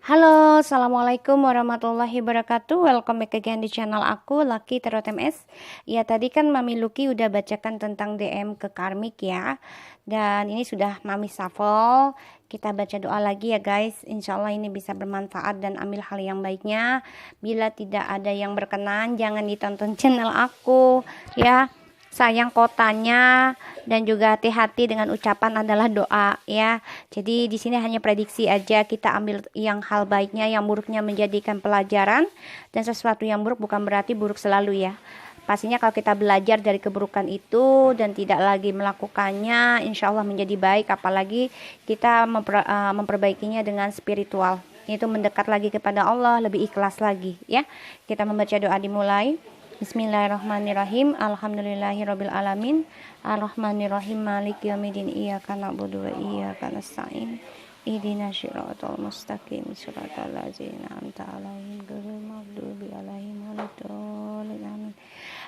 Halo, assalamualaikum warahmatullahi wabarakatuh. Welcome back again di channel aku, Lucky Tarot MS. Ya, tadi kan Mami Lucky udah bacakan tentang DM ke karmik ya. Dan ini sudah Mami shuffle. Kita baca doa lagi ya guys. Insya Allah ini bisa bermanfaat dan ambil hal yang baiknya. Bila tidak ada yang berkenan, jangan ditonton channel aku ya. Sayang kotanya dan juga hati-hati dengan ucapan adalah doa ya. Jadi di sini hanya prediksi aja, kita ambil yang hal baiknya, yang buruknya menjadikan pelajaran, dan sesuatu yang buruk bukan berarti buruk selalu ya. Pastinya kalau kita belajar dari keburukan itu dan tidak lagi melakukannya, insya Allah menjadi baik. Apalagi kita memperbaikinya dengan spiritual, itu mendekat lagi kepada Allah, lebih ikhlas lagi ya. Kita membaca doa dimulai. Bismillahirrahmanirrahim. Alhamdulillahirabbil alamin. Arrahmanirrahim. Maliki yaumiddin. Iyyaka na'budu wa iyyaka nasta'in. Ihdinas siratal mustaqim. Siratal ladzina an'amta 'alaihim ghairil maghdubi 'alaihim waladdallin.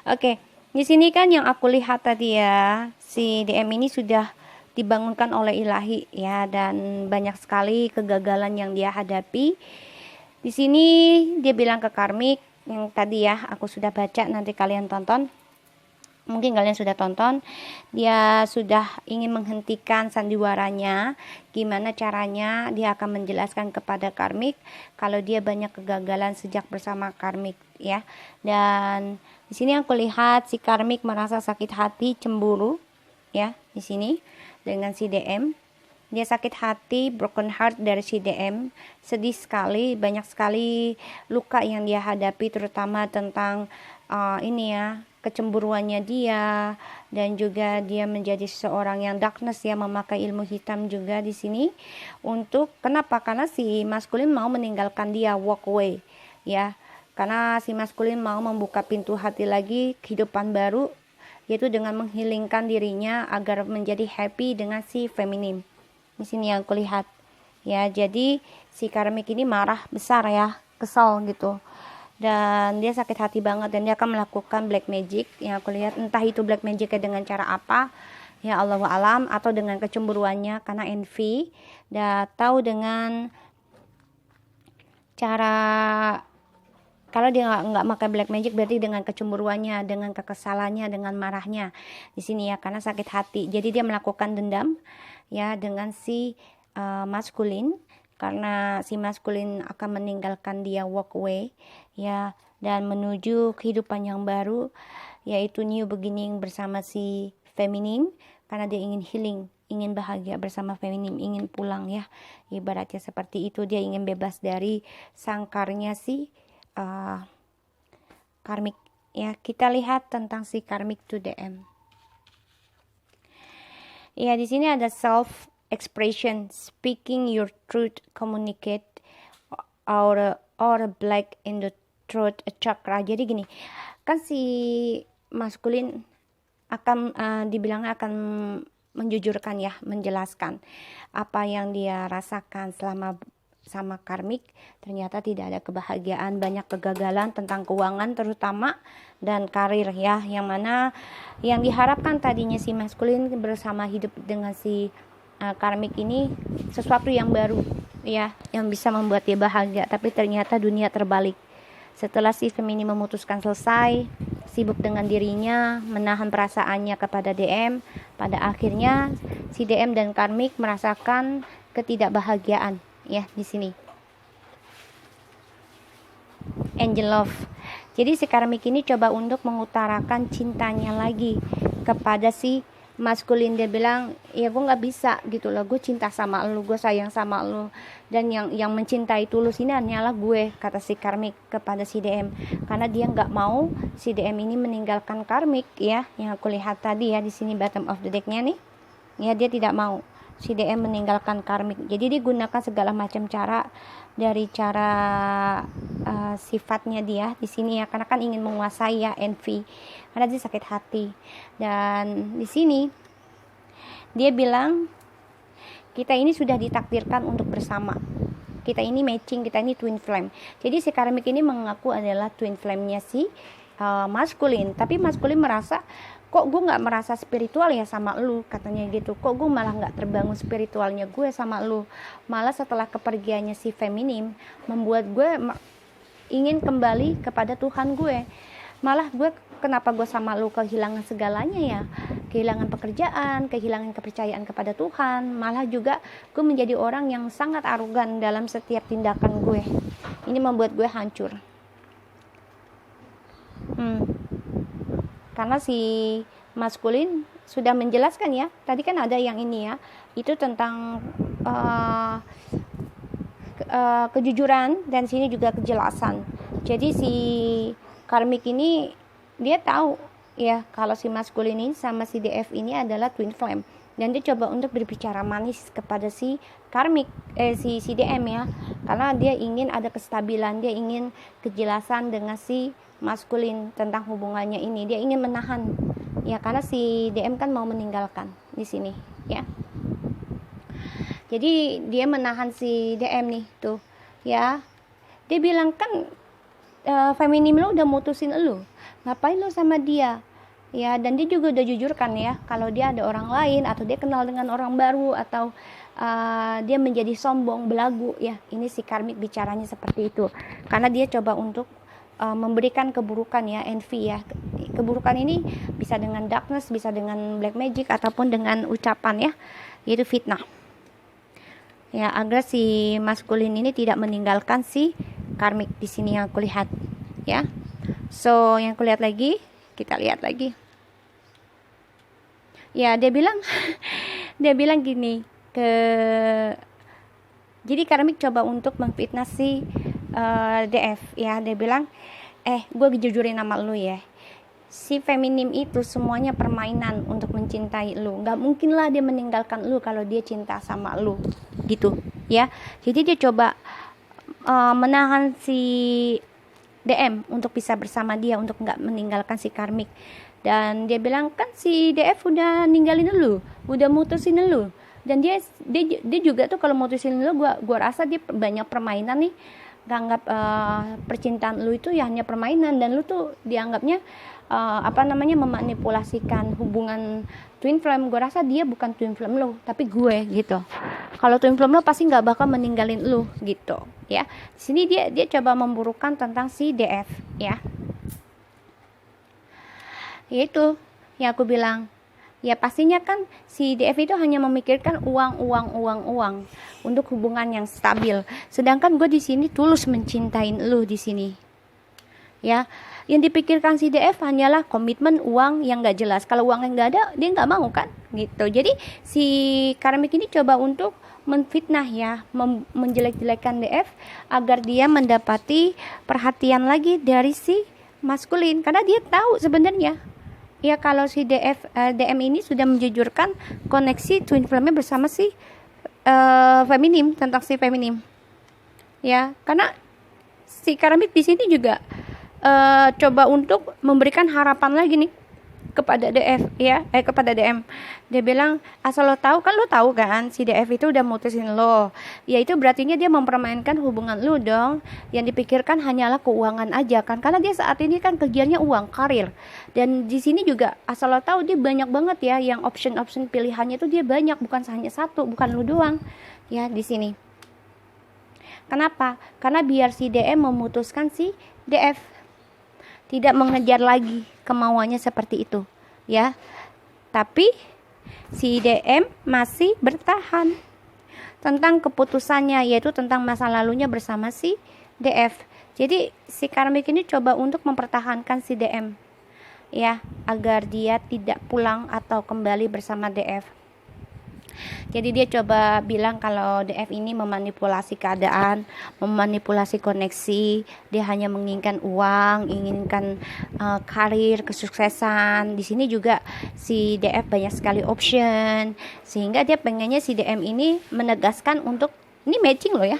Oke, di sini kan yang aku lihat tadi ya, si DM ini sudah dibangunkan oleh ilahi ya, dan banyak sekali kegagalan yang dia hadapi. Di sini dia bilang ke karmik yang tadi ya aku sudah baca, nanti kalian tonton, mungkin kalian sudah tonton. Dia sudah ingin menghentikan sandiwaranya. Gimana caranya? Dia akan menjelaskan kepada karmik kalau dia banyak kegagalan sejak bersama karmik ya. Dan di sini aku lihat si karmik merasa sakit hati, cemburu ya di sini dengan si DM. Dia sakit hati, broken heart dari si DM, sedih sekali, banyak sekali luka yang dia hadapi, terutama tentang ini ya, kecemburuannya dia, dan juga dia menjadi seseorang yang darkness ya, memakai ilmu hitam juga di sini. Untuk kenapa? Karena si maskulin mau meninggalkan dia, walk away ya. Karena si maskulin mau membuka pintu hati lagi, kehidupan baru, yaitu dengan menghilangkan dirinya agar menjadi happy dengan si feminim. Di sini yang aku lihat ya. Jadi si karmik ini marah besar ya, kesal gitu, dan dia sakit hati banget, dan dia akan melakukan black magic yang aku lihat. Entah itu black magicnya dengan cara apa ya, Allahu alam, atau dengan kecemburuannya karena envy, dan tahu dengan cara, kalau dia nggak makan black magic berarti dengan kecemburuannya, dengan kekesalannya, dengan marahnya di sini ya, karena sakit hati. Jadi dia melakukan dendam ya dengan si maskulin, karena si maskulin akan meninggalkan dia, walk away ya, dan menuju kehidupan yang baru, yaitu new beginning bersama si feminim, karena dia ingin healing, ingin bahagia bersama feminim, ingin pulang ya, ibaratnya seperti itu. Dia ingin bebas dari sangkarnya si karmik ya. Kita lihat tentang si karmik to DM. Ya, di sini ada self expression, speaking your truth, communicate, or black in the throat chakra. Jadi gini, kan si maskulin akan dibilangnya akan menjujurkan ya, menjelaskan apa yang dia rasakan selama sama karmik. Ternyata tidak ada kebahagiaan, banyak kegagalan tentang keuangan terutama, dan karir ya, yang mana yang diharapkan tadinya si maskulin bersama hidup dengan si karmik ini sesuatu yang baru ya, yang bisa membuat dia bahagia, tapi ternyata dunia terbalik. Setelah si feminim memutuskan selesai, sibuk dengan dirinya, menahan perasaannya kepada DM, pada akhirnya si DM dan karmik merasakan ketidakbahagiaan ya di sini. Angel love. Jadi si karmik ini coba untuk mengutarakan cintanya lagi kepada si maskulin. Dia bilang, ya gue nggak bisa gitu loh, gue cinta sama lu, gue sayang sama lu, dan yang mencintai tulus ini hanyalah gue, kata si karmik kepada si DM. Karena dia nggak mau si DM ini meninggalkan karmik ya, yang aku lihat tadi ya di sini bottom of the decknya nih ya. Dia tidak mau si DM meninggalkan karmik. Jadi dia gunakan segala macam cara, dari cara sifatnya dia di sini ya, karena kan ingin menguasai ya, envy, karena dia sakit hati. Dan di sini dia bilang, kita ini sudah ditakdirkan untuk bersama, kita ini matching, kita ini twin flame. Jadi si karmik ini mengaku adalah twin flame-nya si maskulin, tapi maskulin merasa kok gue nggak merasa spiritual ya sama lu, katanya gitu. Kok gue malah nggak terbangun spiritualnya gue sama lu. Malah setelah kepergiannya si feminim membuat gue ingin kembali kepada Tuhan gue. Malah gue, kenapa gue sama lu kehilangan segalanya ya, kehilangan pekerjaan, kehilangan kepercayaan kepada Tuhan. Malah juga gue menjadi orang yang sangat arogan dalam setiap tindakan gue. Ini membuat gue hancur. Karena si maskulin sudah menjelaskan ya, tadi kan ada yang ini ya, itu tentang kejujuran, dan sini juga kejelasan. Jadi si karmik ini dia tahu ya kalau si maskulin ini sama si DF ini adalah twin flame, dan dia coba untuk berbicara manis kepada si karmik, si DM ya, karena dia ingin ada kestabilan, dia ingin kejelasan dengan si maskulin tentang hubungannya ini. Dia ingin menahan ya, karena si DM kan mau meninggalkan di sini ya. Jadi dia menahan si DM nih tuh ya. Dia bilang kan feminim lo udah mutusin lo, ngapain lo sama dia ya. Dan dia juga udah jujur kan ya, kalau dia ada orang lain atau dia kenal dengan orang baru, atau dia menjadi sombong, belagu ya. Ini si karmik bicaranya seperti itu, karena dia coba untuk memberikan keburukan ya, envy ya. Keburukan ini bisa dengan darkness, bisa dengan black magic, ataupun dengan ucapan ya, yaitu fitnah ya, agar si maskulin ini tidak meninggalkan si karmik. Di sini yang aku lihat ya. So yang aku lihat lagi, kita lihat lagi ya. Dia bilang dia bilang gini jadi karmik coba untuk memfitnah si DF ya. Dia bilang gue jujurin nama lu ya, si feminim itu semuanya permainan untuk mencintai lu. Gak mungkin lah dia meninggalkan lu kalau dia cinta sama lu gitu ya. Jadi dia coba menahan si DM untuk bisa bersama dia, untuk gak meninggalkan si karmik. Dan dia bilang kan si DF udah ninggalin lu, udah mutusin lu. Dan dia juga tuh kalau mutusin lu, gua rasa dia banyak permainan nih. Anggap percintaan lu itu ya hanya permainan, dan lu tuh dianggapnya memanipulasikan hubungan twin flame. Gue rasa dia bukan twin flame lu, tapi gue gitu. Kalau twin flame lu pasti nggak bakal meninggalin lu gitu ya. Di sini dia coba memburukan tentang si DF ya. Yaitu yang aku bilang ya, pastinya kan si DF itu hanya memikirkan uang untuk hubungan yang stabil. Sedangkan gue di sini tulus mencintain lu di sini. Ya, yang dipikirkan si DF hanyalah komitmen uang yang gak jelas. Kalau uang yang gak ada, dia gak mau kan gitu. Jadi si karmik ini coba untuk menfitnah ya, menjelek-jelekan DF agar dia mendapati perhatian lagi dari si maskulin. Karena dia tahu sebenarnya ya, kalau si DM ini sudah menjujurkan koneksi twin flame bersama si feminim, tentang si feminim ya. Karena si karmik di sini juga coba untuk memberikan harapan lagi nih kepada DF ya, kepada DM. Dia bilang, asal lo tahu kan, lo tahu kan si DF itu udah mutusin lo. Ya itu berarti dia mempermainkan hubungan lo dong. Yang dipikirkan hanyalah keuangan aja kan, karena dia saat ini kan kegiatannya uang, karir. Dan di sini juga asal lo tahu dia banyak banget ya, yang option pilihannya itu dia banyak, bukan hanya satu, bukan lo doang ya di sini. Kenapa? Karena biar si DM memutuskan si DF, tidak mengejar lagi kemauannya seperti itu ya. Tapi si DM masih bertahan tentang keputusannya, yaitu tentang masa lalunya bersama si DF. Jadi si karmik ini coba untuk mempertahankan si DM ya, agar dia tidak pulang atau kembali bersama DF. Jadi dia coba bilang kalau DF ini memanipulasi keadaan, memanipulasi koneksi. Dia hanya menginginkan uang, inginkan karir, kesuksesan. Di sini juga si DF banyak sekali option, sehingga dia pengennya si DM ini menegaskan untuk, ini matching loh ya.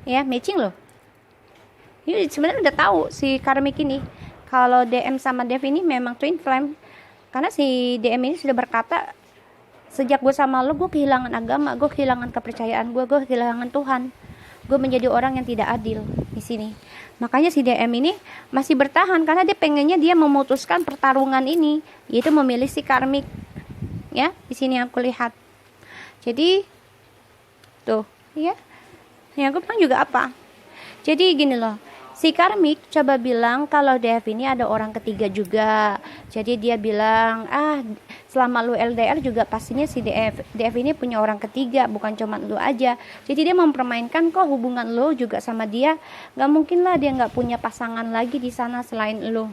Ya, matching loh. Ini sebenarnya udah tahu si karmik ini kalau DM sama DF ini memang twin flame. Karena si DM ini sudah berkata, sejak gue sama lo, gue kehilangan agama, gue kehilangan kepercayaan gue kehilangan Tuhan. gue menjadi orang yang tidak adil di sini. Makanya si DM ini masih bertahan karena dia pengennya dia memutuskan pertarungan ini, yaitu memilih si karmik. Ya, di sini aku lihat. Jadi tuh, ya. Yang aku bilang juga apa? Jadi gini loh. Si karmik coba bilang kalau DF ini ada orang ketiga juga. Jadi dia bilang, selama lu LDR juga pastinya si DF ini punya orang ketiga, bukan cuma lu aja. Jadi dia mempermainkan kok hubungan lu juga sama dia. Gak mungkin lah dia gak punya pasangan lagi di sana selain lu.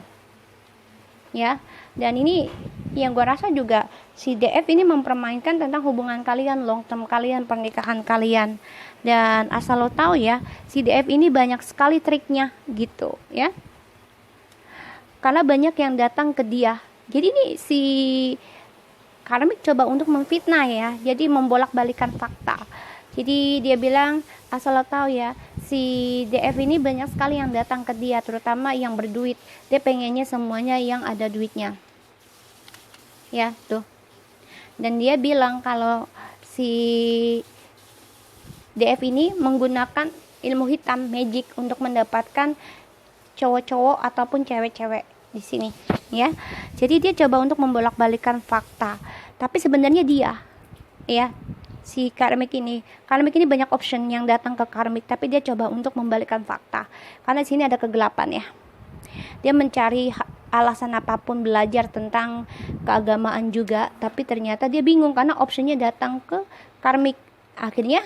Ya, dan ini yang gue rasa juga si DF ini mempermainkan tentang hubungan kalian, long term kalian, pernikahan kalian. Dan asal lo tahu ya, si DF ini banyak sekali triknya gitu ya, karena banyak yang datang ke dia. Jadi ini si karmik coba untuk memfitnah ya, jadi membolak-balikan fakta. Jadi dia bilang, asal lo tahu ya, si DF ini banyak sekali yang datang ke dia, terutama yang berduit. Dia pengennya semuanya yang ada duitnya. Ya, tuh. Dan dia bilang kalau si DF ini menggunakan ilmu hitam, magic, untuk mendapatkan cowok-cowok ataupun cewek-cewek di sini, ya. Jadi dia coba untuk membolak-balikan fakta. Tapi sebenarnya dia, ya, si karmik ini banyak option yang datang ke karmik, tapi dia coba untuk membalikkan fakta. Karena di sini ada kegelapan ya. Dia mencari alasan apapun belajar tentang keagamaan juga, tapi ternyata dia bingung karena optionnya datang ke karmik. Akhirnya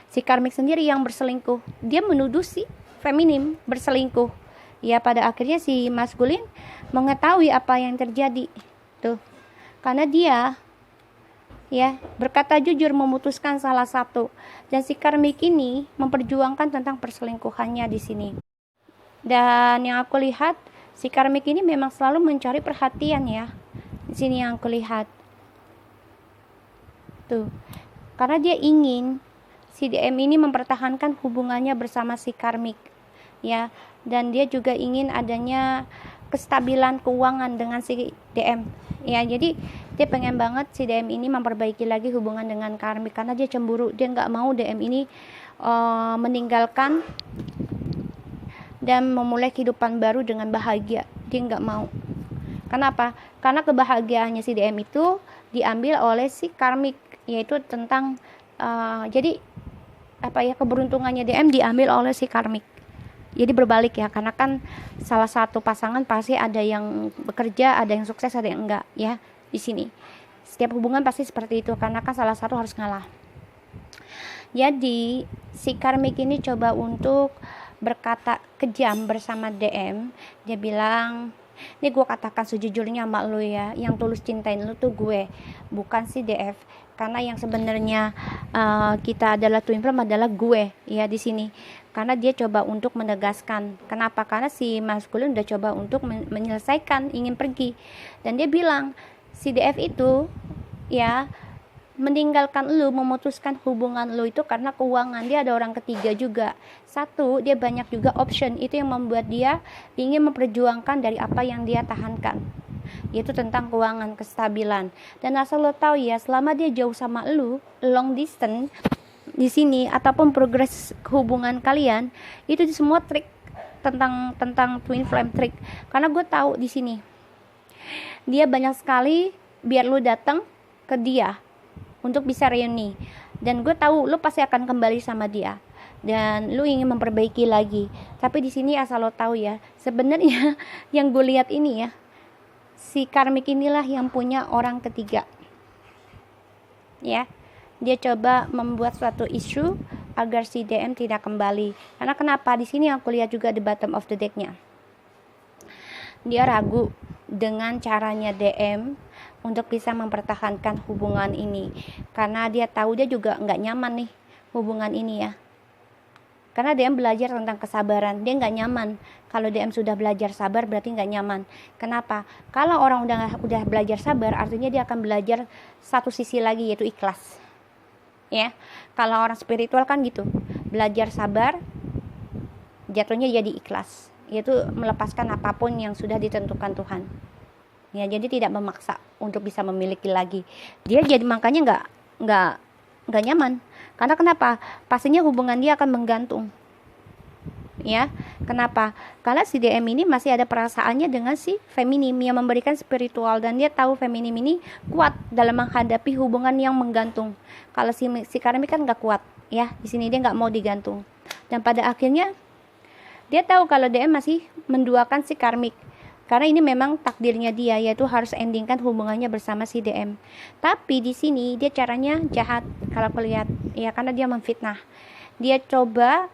si karmik sendiri yang berselingkuh. Dia menuduh si feminim berselingkuh. Ya, pada akhirnya si maskulin mengetahui apa yang terjadi. Tuh. Karena dia ya berkata jujur memutuskan salah satu, dan si karmik ini memperjuangkan tentang perselingkuhannya di sini. Dan yang aku lihat, si karmik ini memang selalu mencari perhatian ya. Di sini yang aku lihat. Tuh. Karena dia ingin si DM ini mempertahankan hubungannya bersama si karmik ya, dan dia juga ingin adanya kestabilan keuangan dengan si DM ya. Jadi dia pengen banget si DM ini memperbaiki lagi hubungan dengan karmik karena dia cemburu. Dia nggak mau DM ini meninggalkan dan memulai kehidupan baru dengan bahagia. Dia nggak mau. Kenapa? Karena kebahagiaannya si DM itu diambil oleh si karmik, yaitu tentang jadi keberuntungannya DM diambil oleh si karmik. Jadi berbalik ya, karena kan salah satu pasangan pasti ada yang bekerja, ada yang sukses, ada yang enggak ya. Di sini setiap hubungan pasti seperti itu, karena kan salah satu harus ngalah. Jadi si karmik ini coba untuk berkata kejam bersama DM. Dia bilang, ini gue katakan sejujurnya sama lu ya, yang tulus cintain lu tuh gue, bukan si DF. Karena yang sebenarnya kita adalah twin flame adalah gue ya di sini. Karena dia coba untuk menegaskan. Kenapa? Karena si maskulin udah coba untuk menyelesaikan, ingin pergi. Dan dia bilang si DF itu ya meninggalkan lu, memutuskan hubungan lu itu karena keuangan. Dia ada orang ketiga juga. Satu, dia banyak juga option. Itu yang membuat dia ingin memperjuangkan dari apa yang dia tahankan, yaitu tentang keuangan, kestabilan. Dan asal lo tahu ya, selama dia jauh sama lu, long distance di sini ataupun progres hubungan kalian, itu semua trik tentang twin flame trick. Karena gue tahu di sini dia banyak sekali biar lu datang ke dia untuk bisa reuni. Dan gue tahu lu pasti akan kembali sama dia dan lu ingin memperbaiki lagi. Tapi di sini asal lo tahu ya, sebenarnya yang gue lihat ini ya, si karmik inilah yang punya orang ketiga ya. Dia coba membuat suatu isu agar si DM tidak kembali. Karena kenapa? Di sini aku lihat juga di bottom of the deck-nya, dia ragu dengan caranya DM untuk bisa mempertahankan hubungan ini, karena dia tahu dia juga nggak nyaman nih hubungan ini ya. Karena DM belajar tentang kesabaran, dia nggak nyaman. Kalau DM sudah belajar sabar berarti nggak nyaman. Kenapa? Kalau orang udah belajar sabar, artinya dia akan belajar satu sisi lagi, yaitu ikhlas. Ya, kalau orang spiritual kan gitu, belajar sabar, jatuhnya jadi ikhlas, yaitu melepaskan apapun yang sudah ditentukan Tuhan. Ya, jadi tidak memaksa untuk bisa memiliki lagi. Dia jadi makanya nggak nggak nyaman. Karena kenapa? Pastinya hubungan dia akan menggantung. Ya, kenapa? Karena si DM ini masih ada perasaannya dengan si feminim yang memberikan spiritual, dan dia tahu feminim ini kuat dalam menghadapi hubungan yang menggantung. Kalau si karmik kan nggak kuat, ya. Di sini dia nggak mau digantung. Dan pada akhirnya dia tahu kalau DM masih menduakan si karmik. Karena ini memang takdirnya dia, yaitu harus endingkan hubungannya bersama si DM. Tapi di sini dia caranya jahat kalau aku lihat, ya, karena dia memfitnah. Dia coba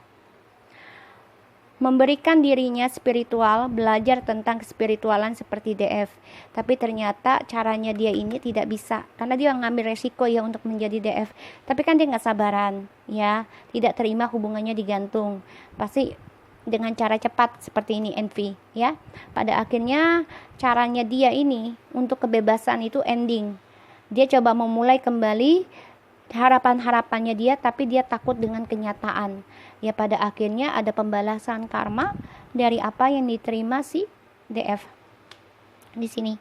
memberikan dirinya spiritual, belajar tentang spiritualan seperti DF. Tapi ternyata caranya dia ini tidak bisa, karena dia ngambil resiko ya untuk menjadi DF. Tapi kan dia nggak sabaran, ya, tidak terima hubungannya digantung. Pasti dengan cara cepat seperti ini, Envy, ya. Pada akhirnya caranya dia ini untuk kebebasan itu ending. Dia coba memulai kembali harapan-harapannya dia, tapi dia takut dengan kenyataan. Ya, pada akhirnya ada pembalasan karma dari apa yang diterima si DF di sini.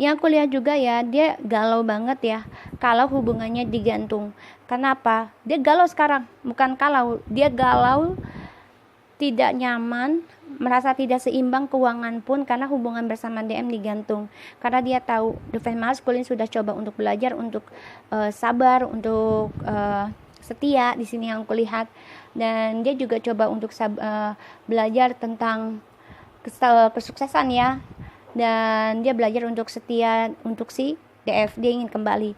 Yang aku lihat juga ya, dia galau banget ya kalau hubungannya digantung. Kenapa? Dia galau sekarang, bukan kalau dia galau, tidak nyaman, merasa tidak seimbang keuangan pun karena hubungan bersama DM digantung. Karena dia tahu Divine Masculine sudah coba untuk belajar untuk sabar, untuk setia di sini yang aku lihat, dan dia juga coba untuk belajar tentang kesuksesan ya, dan dia belajar untuk setia untuk si DF. Dia ingin kembali,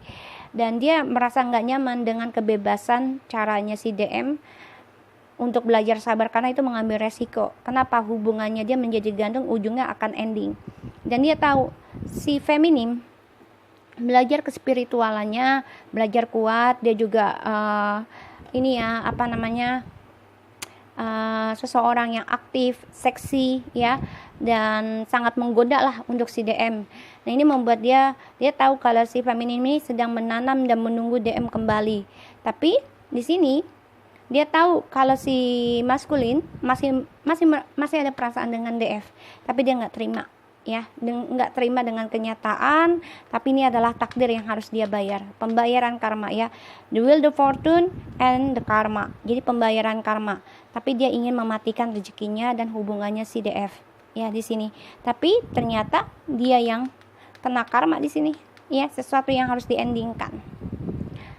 dan dia merasa nggak nyaman dengan kebebasan caranya si DM untuk belajar sabar, karena itu mengambil resiko. Kenapa? Hubungannya dia menjadi gantung, ujungnya akan ending. Dan dia tahu si feminim belajar ke spiritualannya, belajar kuat. Dia juga seseorang yang aktif, seksi ya, dan sangat menggoda lah untuk si DM. Nah, ini membuat dia tahu kalau si feminim ini sedang menanam dan menunggu DM kembali. Tapi di sini dia tahu kalau si maskulin masih ada perasaan dengan DF, tapi dia nggak terima ya, nggak terima dengan kenyataan. Tapi ini adalah takdir yang harus dia bayar, pembayaran karma ya, the will, the fortune, and the karma. Jadi pembayaran karma, tapi dia ingin mematikan rezekinya dan hubungannya si DF ya di sini. Tapi ternyata dia yang kena karma di sini ya, sesuatu yang harus diendingkan.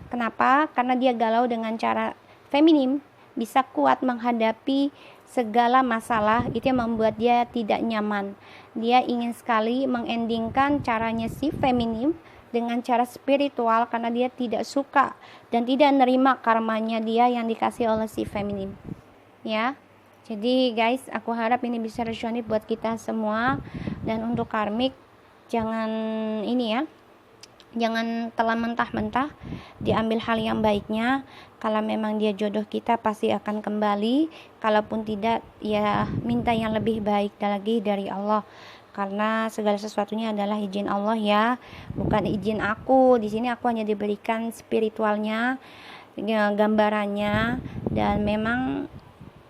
Kenapa? Karena dia galau dengan cara feminim bisa kuat menghadapi segala masalah, itu yang membuat dia tidak nyaman. Dia ingin sekali mengendingkan caranya si feminim dengan cara spiritual, karena dia tidak suka dan tidak nerima karmanya dia yang dikasih oleh si feminim ya. Jadi guys, aku harap ini bisa resonate buat kita semua. Dan untuk karmik, jangan jangan telan mentah-mentah, diambil hal yang baiknya. Kalau memang dia jodoh kita, pasti akan kembali. Kalaupun tidak, ya minta yang lebih baik lagi dari Allah, karena segala sesuatunya adalah izin Allah ya, bukan izin aku. Di sini aku hanya diberikan spiritualnya, gambarannya, dan memang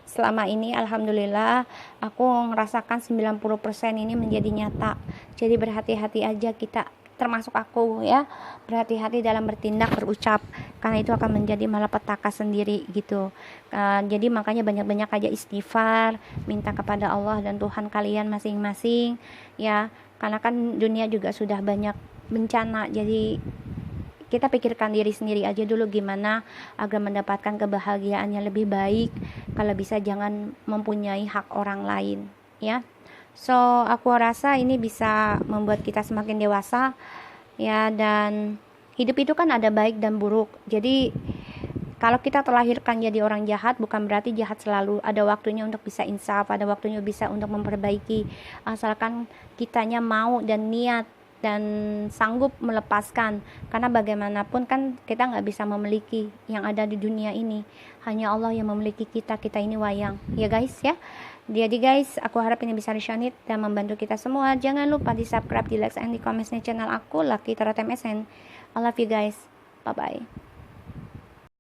selama ini alhamdulillah aku merasakan 90% ini menjadi nyata. Jadi berhati-hati aja kita, termasuk aku ya, berhati-hati dalam bertindak, berucap, karena itu akan menjadi malapetaka sendiri gitu. Jadi makanya banyak-banyak aja istighfar, minta kepada Allah dan Tuhan kalian masing-masing ya, karena kan dunia juga sudah banyak bencana. Jadi kita pikirkan diri sendiri aja dulu gimana agar mendapatkan kebahagiaan yang lebih baik. Kalau bisa jangan mempunyai hak orang lain ya. So, aku rasa ini bisa membuat kita semakin dewasa ya, dan hidup itu kan ada baik dan buruk. Jadi kalau kita terlahirkan jadi orang jahat, bukan berarti jahat selalu. Ada waktunya untuk bisa insaf, ada waktunya bisa untuk memperbaiki, asalkan kitanya mau dan niat dan sanggup melepaskan. Karena bagaimanapun kan kita nggak bisa memiliki yang ada di dunia ini, hanya Allah yang memiliki kita. Kita ini wayang ya guys ya. Jadi guys, aku harap ini bisa resonate dan membantu kita semua. Jangan lupa di subscribe, di like, and di comment channel aku, Lucky Tarot MSN. I love you guys, bye bye.